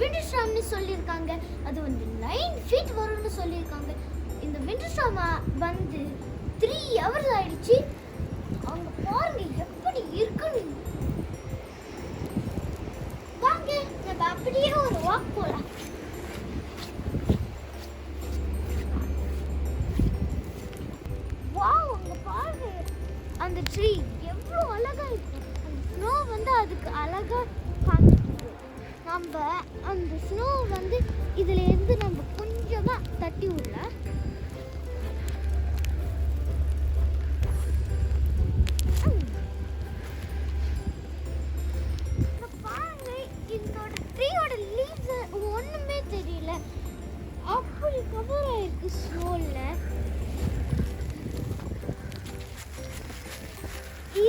Winter ஸ்டார்ம்னு சொல்லியிருக்காங்க. அது வந்து 9 feet வரும்னு சொல்லியிருக்காங்க. இந்த விண்டர் ஸ்டார்ம் வந்து 3 hours ஆயிடுச்சு. அவங்க பாருங்க எப்படி இருக்குன்னு. வாங்க நம்ம அப்படியே ஒரு வாக் போலாம். வாவ், அங்க பாருங்க அந்த ட்ரீ எவ்வளோ அழகா இருக்கு. அந்த ஸ்னோ வந்து அதுக்கு அழகா காமிக்குது. நம்ம அந்த ஸ்னோ வந்து இதுல இருந்து நம்ம கொஞ்சமா தட்டி விடலாம். பாருங்க இதோட ட்ரீயோட லீவ்ஸ் ஒண்ணுமே தெரியல, அப்படி கவர் ஆயிருக்கு ஸ்னோல.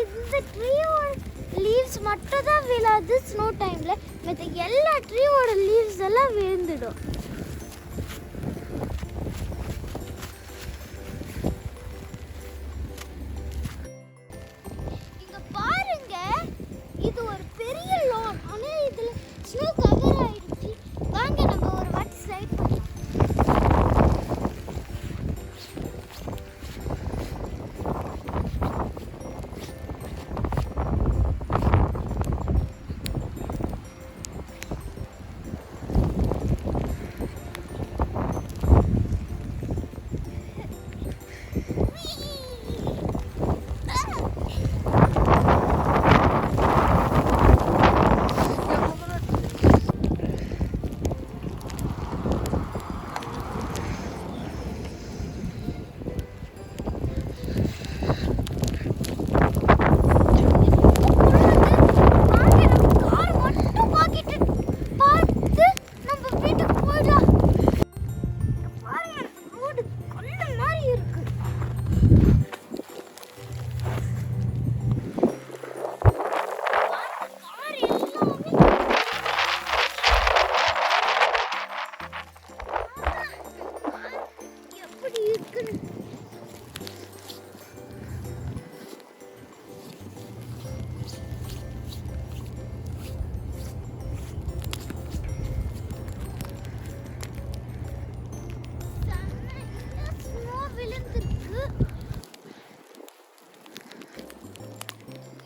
இந்த ட்ரீயோட லீவ்ஸ் மட்டும் தான் விழாது ஸ்னோ டைம்ல, மற்ற எல்லா ட்ரீயோட லீவ்ஸ் எல்லாம் விழுந்துடும். இங்க பாருங்க, இது ஒரு பெரிய லான். ஆனா இதுல ஸ்னோ கவர் ஆயிடுச்சு. வாங்க நம்ம ஒரு வாட்டி ஸ்லைட் பண்ணலாம்.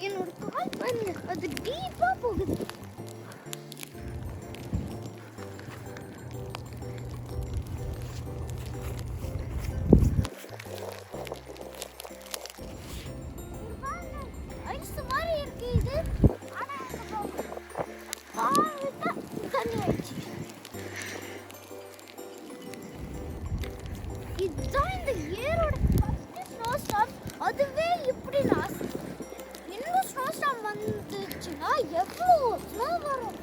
என்னோட கால் பாருங்க, அது டீப்பா போகுது. ஐஸ் மாதிரி இருக்கு இது. ஆனா தண்ணி ஆயிடுச்சு. இதுதான் இந்த இயரோட ஃபர்ஸ்ட் ஸ்னோ ஸ்டார்ம். அதுவே இப்படி லாஸ்ட். இன்னும் ஸ்னோ ஸ்டார்ம் வந்துச்சுன்னா எவ்வளோ ஸ்னோ வரும்.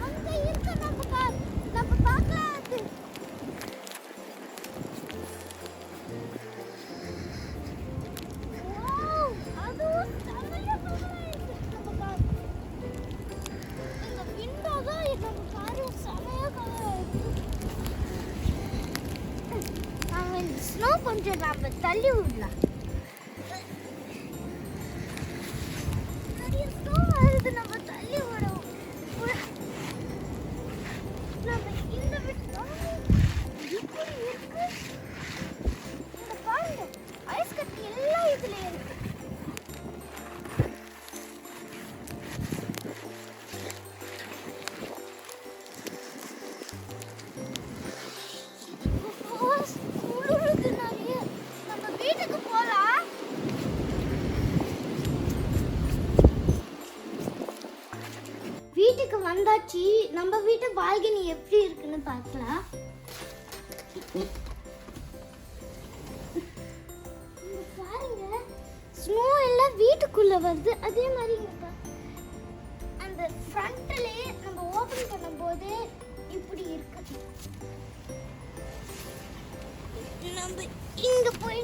அங்க இருக்க நம்ம பார்க்கலாம். அது செமையா கவர் ஆயிருக்கு. நம்ம கார் இந்த விண்டோ தான் நம்ம கார் செமையா கவர் ஆயிருக்கு. நாம இந்த ஸ்னோ கொஞ்சம் நம்ம தள்ளி விடலாம். நிறைய ஸ்னோ வருது, நம்ம தள்ளி விடுவோம். நம்ம இந்த விண்டோ இப்படி இருக்கு. இந்த பாருங்க, ஐஸ் கட்டி எல்லாம் இதுல இருக்கு. வீட்டுக்கு வந்தாச்சு. நம்ம வீட்டு பால்கனி எப்படி இருக்குன்னு பார்க்கலாம். பாருங்க, ஸ்னோ எல்லாம் வீட்டுக்குள்ள வருது. அதே மாதிரி அந்த ஃப்ரண்ட்லே நம்ம ஓபன் பண்ணும்போது இப்படி இருக்கு. நம்ம இங்க போய்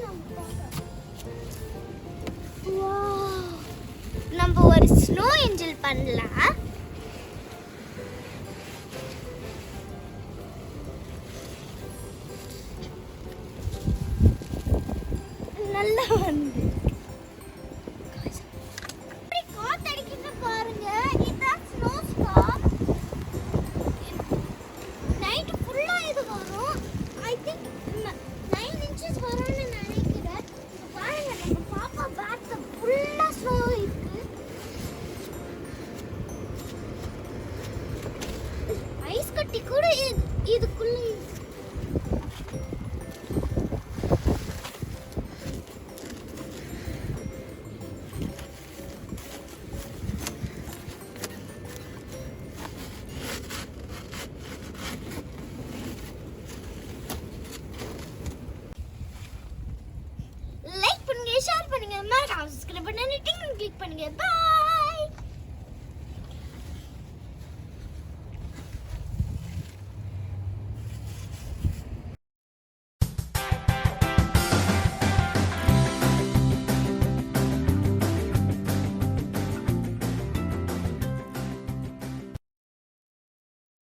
நம்ம ஒரு ஸ்னோ ஏஞ்சல் பண்ணலாம். நல்லா வந்து காத்தடிக்குது. குட்டி கூட இதுக்குள்ள லைக் பண்ணுங்க, ஷேர் பண்ணுங்க, மறக்காம சப்ஸ்கிரைப் பண்ணுங்க, டிங் கிளிக் பண்ணுங்க. பை.